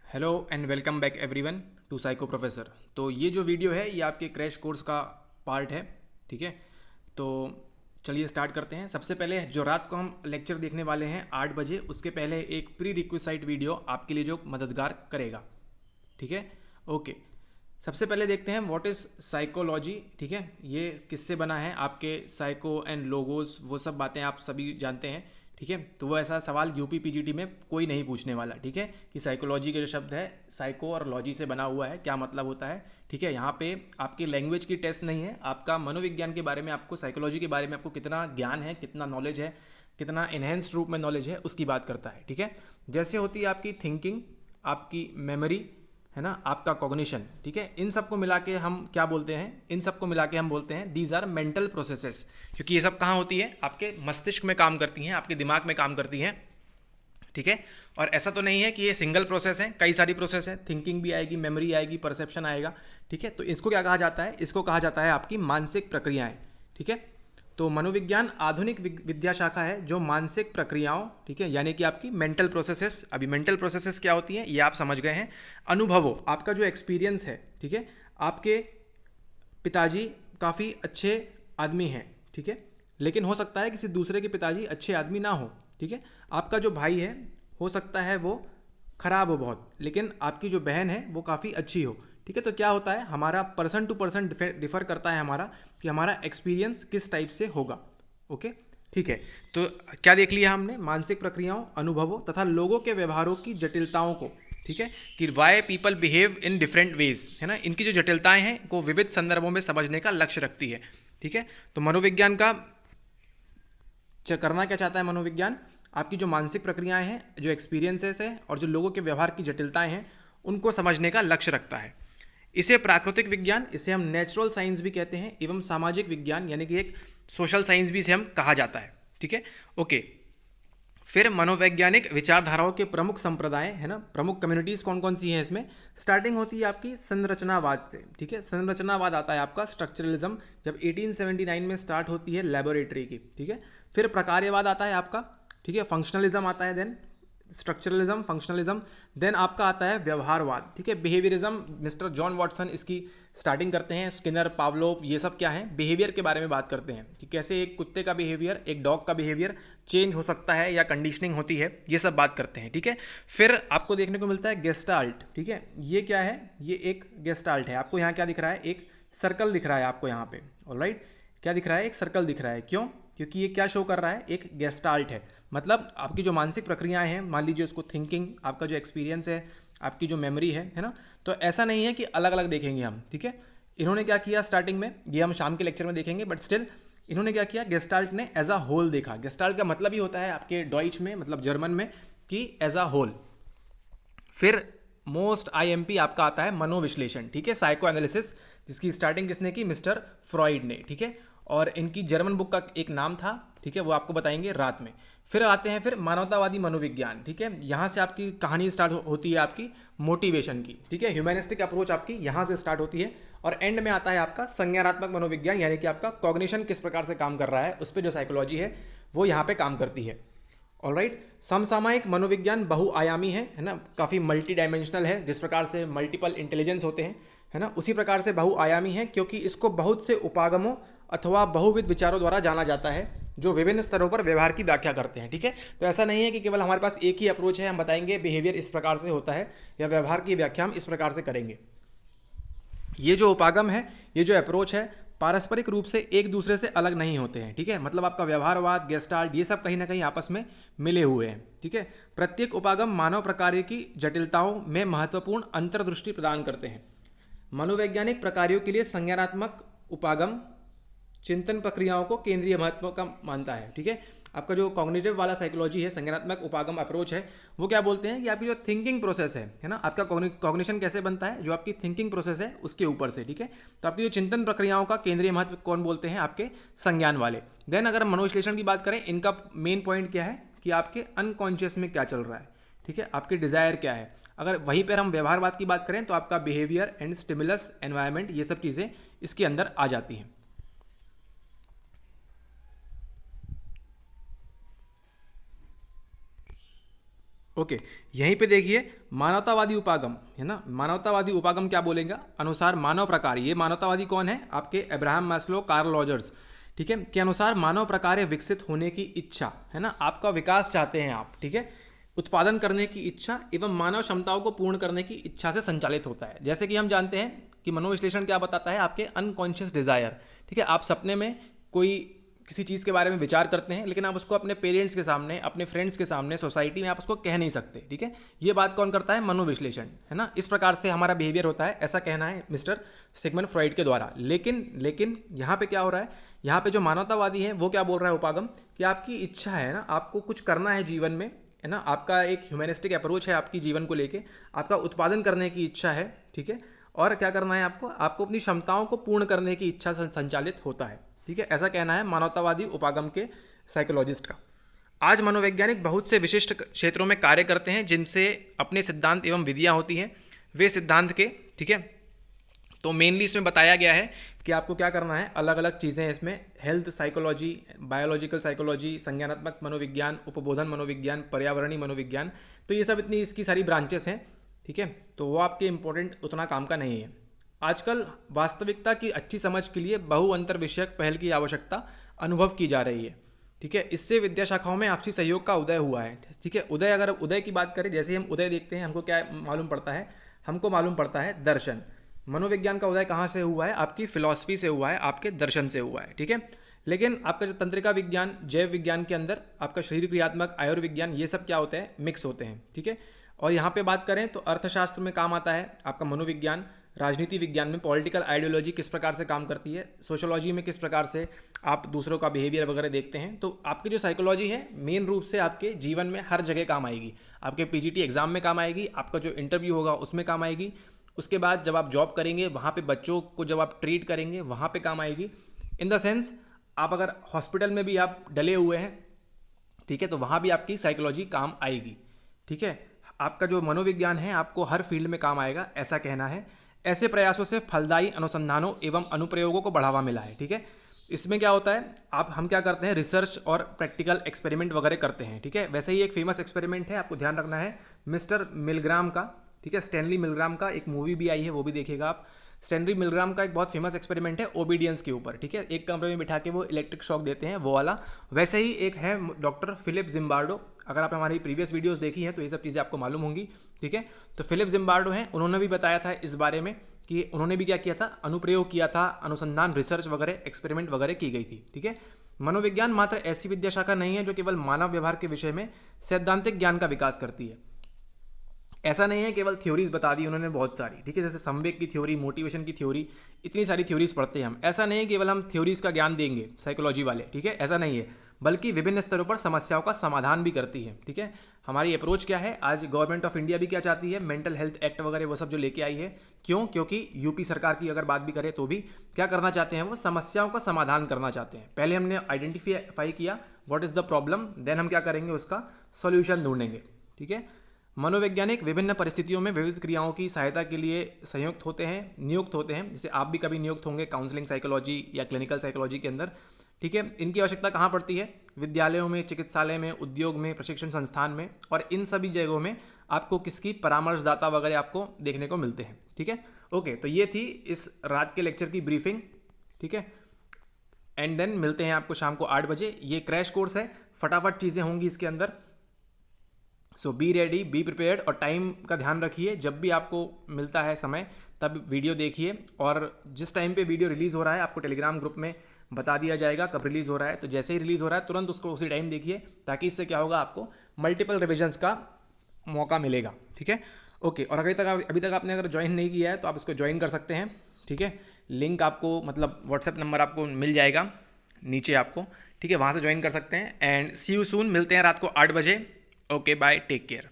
Hello and welcome back everyone to psycho professor. तो ये जो वीडियो है ये आपके क्रैश कोर्स का पार्ट है। ठीक है, तो चलिए स्टार्ट करते हैं। सबसे पहले जो रात को हम लेक्चर देखने वाले हैं 8 बजे, उसके पहले एक प्री रिक्विसाइट वीडियो आपके लिए जो मददगार करेगा। ठीक है, ओके। सबसे पहले देखते हैं व्हाट इज़ साइकोलॉजी। ठीक है, ये किससे बना है, आपके साइको एंड लोगोस वो सब बातें आप सभी जानते हैं। ठीक है, तो वो ऐसा सवाल यूपी पीजीटी में कोई नहीं पूछने वाला। ठीक है, कि साइकोलॉजी के जो शब्द है साइको और लॉजी से बना हुआ है, क्या मतलब होता है। ठीक है, यहाँ पे आपकी लैंग्वेज की टेस्ट नहीं है, आपका मनोविज्ञान के बारे में, आपको साइकोलॉजी के बारे में आपको कितना ज्ञान है, कितना नॉलेज है, कितना इन्हेंस्ड रूप में नॉलेज है, उसकी बात करता है। ठीक है, जैसे होती है आपकी थिंकिंग, आपकी मेमोरी, है ना, आपका कॉग्निशन। ठीक है, इन सबको मिला के हम क्या बोलते हैं, इन सबको मिला के हम बोलते हैं दीज आर मेंटल प्रोसेसेस। क्योंकि ये सब कहाँ होती है, आपके मस्तिष्क में काम करती हैं, आपके दिमाग में काम करती हैं। ठीक है, और ऐसा तो नहीं है कि ये सिंगल प्रोसेस है, कई सारी प्रोसेस है, थिंकिंग भी आएगी, मेमोरी आएगी, परसेप्शन आएगा। ठीक है, तो इसको क्या कहा जाता है, इसको कहा जाता है आपकी मानसिक प्रक्रियाएं। ठीक है, तो मनोविज्ञान आधुनिक विद्या शाखा है जो मानसिक प्रक्रियाओं, ठीक है, यानी कि आपकी मेंटल प्रोसेसेस। अभी मेंटल प्रोसेसेस क्या होती हैं ये आप समझ गए हैं। अनुभवों, आपका जो एक्सपीरियंस है, ठीक है, आपके पिताजी काफ़ी अच्छे आदमी हैं, ठीक है, लेकिन हो सकता है किसी दूसरे के पिताजी अच्छे आदमी ना हो। ठीक है, आपका जो भाई है हो सकता है वो खराब हो बहुत, लेकिन आपकी जो बहन है वो काफ़ी अच्छी हो। ठीक है, तो क्या होता है, हमारा पर्सन टू पर्सन डिफर करता है हमारा, कि हमारा एक्सपीरियंस किस टाइप से होगा। ओके, ठीक है, तो क्या देख लिया हमने, मानसिक प्रक्रियाओं, अनुभवों तथा लोगों के व्यवहारों की जटिलताओं को। ठीक है, कि why people behave in different ways, है ना, इनकी जो जटिलताएं हैं को विविध संदर्भों में समझने का लक्ष्य रखती है। ठीक है, तो मनोविज्ञान का करना क्या चाहता है, मनोविज्ञान आपकी जो मानसिक प्रक्रियाएं हैं, जो एक्सपीरियंसेस है और जो लोगों के व्यवहार की जटिलताएं हैं उनको समझने का लक्ष्य रखता है। इसे प्राकृतिक विज्ञान, इसे हम नेचुरल साइंस भी कहते हैं, एवं सामाजिक विज्ञान यानी कि एक सोशल साइंस भी इसे हम कहा जाता है। ठीक है, ओके। फिर मनोवैज्ञानिक विचारधाराओं के प्रमुख संप्रदाय, है ना, प्रमुख कम्युनिटीज़ कौन कौन सी हैं इसमें। स्टार्टिंग होती है आपकी संरचनावाद से। ठीक है, संरचनावाद आता है आपका स्ट्रक्चरलिज्म, जब 1879 में स्टार्ट होती है लेबोरेटरी की। ठीक है, फिर प्रकार्यवाद आता है आपका। ठीक है, फंक्शनलिज्म आता है, देन स्ट्रक्चरलिज्म, फंक्शनलिज्म, देन आपका आता है व्यवहारवाद। ठीक है, बिहेवियरिज्म, मिस्टर जॉन वॉटसन इसकी स्टार्टिंग करते हैं, स्किनर, पावलोव, ये सब क्या है, बिहेवियर के बारे में बात करते हैं कि कैसे एक कुत्ते का बिहेवियर, एक डॉग का बिहेवियर चेंज हो सकता है या कंडीशनिंग होती है, ये सब बात करते हैं। ठीक है, फिर आपको देखने को मिलता है गेस्टाल्ट। ठीक है, ये क्या है, ये एक गेस्टाल्ट है। आपको यहाँ क्या दिख रहा है, एक सर्कल दिख रहा है आपको यहाँ पे। ऑलराइट, क्या दिख रहा है, एक सर्कल दिख रहा है, क्यों, क्योंकि ये क्या शो कर रहा है, एक गेस्टाल्ट है। मतलब आपकी जो मानसिक प्रक्रियाएं हैं, मान लीजिए उसको थिंकिंग, आपका जो एक्सपीरियंस है, आपकी जो मेमोरी है ना, तो ऐसा नहीं है कि अलग अलग देखेंगे हम। ठीक है, इन्होंने क्या किया स्टार्टिंग में, ये हम शाम के लेक्चर में देखेंगे, बट स्टिल इन्होंने क्या किया, गेस्टाल्ट ने एज अ होल देखा। गेस्टाल्ट का मतलब ही होता है आपके डॉइच में, मतलब जर्मन में, कि एज अ होल। फिर मोस्ट आईएमपी आपका आता है मनोविश्लेषण। ठीक है, साइको एनालिसिस, जिसकी स्टार्टिंग किसने की, मिस्टर फ्रॉइड ने। ठीक है, और इनकी जर्मन बुक का एक नाम था, ठीक है, वो आपको बताएंगे रात में। फिर आते हैं फिर मानवतावादी मनोविज्ञान। ठीक है, यहाँ से आपकी कहानी स्टार्ट होती है आपकी मोटिवेशन की। ठीक है, ह्यूमैनिस्टिक अप्रोच आपकी यहाँ से स्टार्ट होती है, और एंड में आता है आपका संज्ञानात्मक मनोविज्ञान, यानी कि आपका कॉग्निशन किस प्रकार से काम कर रहा है, उस पर जो साइकोलॉजी है वो यहाँ पे काम करती है। ऑलराइट, समसामयिक मनोविज्ञान बहुआयामी है ना, काफ़ी मल्टी डायमेंशनल है, जिस प्रकार से मल्टीपल इंटेलिजेंस होते हैं, है ना, उसी प्रकार से बहुआयामी है, क्योंकि इसको बहुत से उपागमों अथवा बहुविध विचारों द्वारा जाना जाता है, जो विभिन्न स्तरों पर व्यवहार की व्याख्या करते हैं। ठीक है, तो ऐसा नहीं है कि केवल हमारे पास एक ही अप्रोच है, हम बताएंगे बिहेवियर इस प्रकार से होता है या व्यवहार की व्याख्या हम इस प्रकार से करेंगे। ये जो उपागम है, ये जो अप्रोच है, पारस्परिक रूप से एक दूसरे से अलग नहीं होते हैं। ठीक है, मतलब आपका व्यवहारवाद, गेस्टाल्ट, ये सब कहीं ना कहीं आपस में मिले हुए हैं। ठीक है, प्रत्येक उपागम मानव प्रकार की जटिलताओं में महत्वपूर्ण अंतर्दृष्टि प्रदान करते हैं। मनोवैज्ञानिक प्रकारों के लिए संज्ञानात्मक उपागम चिंतन प्रक्रियाओं को केंद्रीय महत्व का मानता है। ठीक है, आपका जो कॉग्निटिव वाला साइकोलॉजी है, संज्ञानात्मक उपागम अप्रोच है, वो क्या बोलते हैं कि आपकी जो थिंकिंग प्रोसेस है ना, आपका कॉग्निशन कैसे बनता है, जो आपकी थिंकिंग प्रोसेस है उसके ऊपर से। ठीक है, तो आपकी जो चिंतन प्रक्रियाओं का केंद्रीय महत्व कौन बोलते हैं, आपके संज्ञान वाले। देन अगर हम मनोविश्लेषण की बात करें, इनका मेन पॉइंट क्या है कि आपके अनकॉन्शियस में क्या चल रहा है। ठीक है, आपके डिजायर क्या है। अगर वहीं पर हम व्यवहारवाद की बात करें तो आपका बिहेवियर एंड स्टिमुलस, एनवायरमेंट, ये सब चीज़ें इसके अंदर आ जाती हैं। ओके, यहीं पे देखिए मानवतावादी उपागम है ना। मानवतावादी उपागम क्या बोलेगा, अनुसार मानव प्रकार, ये मानवतावादी कौन है, आपके अब्राहम मैस्लो, कार्ल रॉजर्स, ठीक है, के अनुसार मानव प्रकार विकसित होने की इच्छा है ना, आपका विकास चाहते हैं आप, ठीक है, उत्पादन करने की इच्छा एवं मानव क्षमताओं को पूर्ण करने की इच्छा से संचालित होता है। जैसे कि हम जानते हैं कि मनोविश्लेषण क्या बताता है, आपके अनकॉन्शियस डिजायर, ठीक है, आप सपने में कोई किसी चीज़ के बारे में विचार करते हैं, लेकिन आप उसको अपने पेरेंट्स के सामने, अपने फ्रेंड्स के सामने, सोसाइटी में आप उसको कह नहीं सकते, ठीक है, ये बात कौन करता है, मनोविश्लेषण, है ना। इस प्रकार से हमारा बिहेवियर होता है, ऐसा कहना है मिस्टर सिगमंड फ्रॉइड के द्वारा। लेकिन यहाँ पे क्या हो रहा है, यहाँ पे जो मानवतावादी है वो क्या बोल रहा है उपागम, कि आपकी इच्छा है ना, आपको कुछ करना है जीवन में, है ना, आपका एक ह्यूमैनिस्टिक अप्रोच है आपकी जीवन को लेके, आपका उत्पादन करने की इच्छा है, ठीक है, और क्या करना है आपको, आपको अपनी क्षमताओं को पूर्ण करने की इच्छा से संचालित होता है, ठीक है, ऐसा कहना है मानवतावादी उपागम के साइकोलॉजिस्ट का। आज मनोवैज्ञानिक बहुत से विशिष्ट क्षेत्रों में कार्य करते हैं जिनसे अपने सिद्धांत एवं विधियां होती हैं, वे सिद्धांत के, ठीक है, तो मेनली इसमें बताया गया है कि आपको क्या करना है, अलग अलग चीज़ें इसमें, हेल्थ साइकोलॉजी, बायोलॉजिकल साइकोलॉजी, संज्ञानात्मक मनोविज्ञान, उपबोधन मनोविज्ञान, पर्यावरणीय मनोविज्ञान, तो ये सब इतनी इसकी सारी ब्रांचेस हैं, ठीक है, तो वो आपके इंपॉर्टेंट उतना काम का नहीं है। आजकल वास्तविकता की अच्छी समझ के लिए बहु अंतर विषयक पहल की आवश्यकता अनुभव की जा रही है, ठीक है, इससे विद्या शाखाओं में आपसी सहयोग का उदय हुआ है, ठीक है। उदय, अगर उदय की बात करें, जैसे हम उदय देखते हैं, हमको क्या मालूम पड़ता है, हमको मालूम पड़ता है दर्शन। मनोविज्ञान का उदय कहाँ से हुआ है, आपकी फिलॉसफी से हुआ है, आपके दर्शन से हुआ है, ठीक है। लेकिन आपका जो तंत्रिका विज्ञान, जैव विज्ञान के अंदर आपका शरीर क्रियात्मक, आयुर्विज्ञान, ये सब क्या होते हैं, मिक्स होते हैं, ठीक है। और यहाँ पे बात करें तो अर्थशास्त्र में काम आता है आपका मनोविज्ञान, राजनीति विज्ञान में पॉलिटिकल आइडियोलॉजी किस प्रकार से काम करती है, सोशोलॉजी में किस प्रकार से आप दूसरों का बिहेवियर वगैरह देखते हैं। तो आपकी जो साइकोलॉजी है मेन रूप से आपके जीवन में हर जगह काम आएगी, आपके पीजीटी एग्जाम में काम आएगी, आपका जो इंटरव्यू होगा उसमें काम आएगी, उसके बाद जब आप जॉब करेंगे वहाँ पे बच्चों को जब आप ट्रीट करेंगे वहाँ पे काम आएगी। इन द सेंस आप अगर हॉस्पिटल में भी आप डले हुए हैं, ठीक है, तो वहाँ भी आपकी साइकोलॉजी काम आएगी, ठीक है। आपका जो मनोविज्ञान है आपको हर फील्ड में काम आएगा, ऐसा कहना है। ऐसे प्रयासों से फलदायी अनुसंधानों एवं अनुप्रयोगों को बढ़ावा मिला है, ठीक है। इसमें क्या होता है, हम क्या करते हैं, रिसर्च और प्रैक्टिकल एक्सपेरिमेंट वगैरह करते हैं, ठीक है। वैसे ही एक फेमस एक्सपेरिमेंट है, आपको ध्यान रखना है, मिस्टर मिलग्राम का, ठीक है, स्टैनली मिलग्राम का, एक मूवी भी आई है वो भी देखिएगा आप। स्टैनली मिलग्राम का एक बहुत फेमस एक्सपेरिमेंट है ओबीडियंस के ऊपर, ठीक है, एक कमरे में बिठा के वो इलेक्ट्रिक शॉक देते हैं, वो वाला। वैसे ही एक है डॉक्टर फिलिप जिम्बार्डो, अगर आप हमारी प्रीवियस वीडियोस देखी हैं तो ये सब चीज़ें आपको मालूम होंगी, ठीक है। तो फिलिप जिम्बार्डो हैं, उन्होंने भी बताया था इस बारे में कि उन्होंने भी क्या किया था, अनुप्रयोग किया था, अनुसंधान, रिसर्च वगैरह, एक्सपेरिमेंट वगैरह की गई थी, ठीक है। मनोविज्ञान मात्र ऐसी विद्या शाखा नहीं है जो केवल मानव व्यवहार के विषय में सैद्धांतिक ज्ञान का विकास करती है। ऐसा नहीं है केवल थ्योरीज बता दी उन्होंने बहुत सारी, ठीक है, जैसे संवेग की थ्योरी, मोटिवेशन की थ्योरी, इतनी सारी थ्योरीज पढ़ते हैं हम। ऐसा नहीं है केवल हम थ्योरीज का ज्ञान देंगे साइकोलॉजी वाले, ठीक है, ऐसा नहीं है, बल्कि विभिन्न स्तरों पर समस्याओं का समाधान भी करती है, ठीक है। हमारी अप्रोच क्या है, आज गवर्नमेंट ऑफ इंडिया भी क्या चाहती है, मेंटल हेल्थ एक्ट वगैरह वो सब जो लेके आई है, क्यों, क्योंकि यूपी सरकार की अगर बात भी करें तो भी क्या करना चाहते हैं, वो समस्याओं का समाधान करना चाहते हैं। पहले हमने आइडेंटिफाई किया what is the problem, then हम क्या करेंगे, उसका सॉल्यूशन ढूंढेंगे, ठीक है। मनोवैज्ञानिक विभिन्न परिस्थितियों में विविध क्रियाओं की सहायता के लिए नियुक्त होते हैं, जैसे आप भी कभी नियुक्त होंगे काउंसलिंग साइकोलॉजी या क्लिनिकल साइकोलॉजी के अंदर, ठीक है। इनकी आवश्यकता कहाँ पड़ती है, विद्यालयों में, चिकित्सालय में, उद्योग में, प्रशिक्षण संस्थान में, और इन सभी जगहों में आपको किसकी परामर्शदाता वगैरह आपको देखने को मिलते हैं, ठीक है। ओके, तो ये थी इस रात के लेक्चर की ब्रीफिंग, ठीक है। एंड देन मिलते हैं आपको शाम को 8 बजे। ये क्रैश कोर्स है, फटाफट चीज़ें होंगी इसके अंदर, सो बी रेडी, बी प्रिपेयर्ड, और टाइम का ध्यान रखिए, जब भी आपको मिलता है समय तब वीडियो देखिए, और जिस टाइम पे वीडियो रिलीज़ हो रहा है आपको टेलीग्राम ग्रुप में बता दिया जाएगा कब रिलीज़ हो रहा है, तो जैसे ही रिलीज़ हो रहा है तुरंत उसको उसी टाइम देखिए, ताकि इससे क्या होगा, आपको मल्टीपल रिविजन्स का मौका मिलेगा, ठीक है। ओके, और अभी तक आपने अगर ज्वाइन नहीं किया है तो आप इसको ज्वाइन कर सकते हैं, ठीक है। लिंक आपको, मतलब व्हाट्सएप नंबर आपको मिल जाएगा नीचे आपको, ठीक है, वहाँ से ज्वाइन कर सकते हैं। एंड सी यू सून, मिलते हैं रात को 8 बजे। Okay, bye, take care.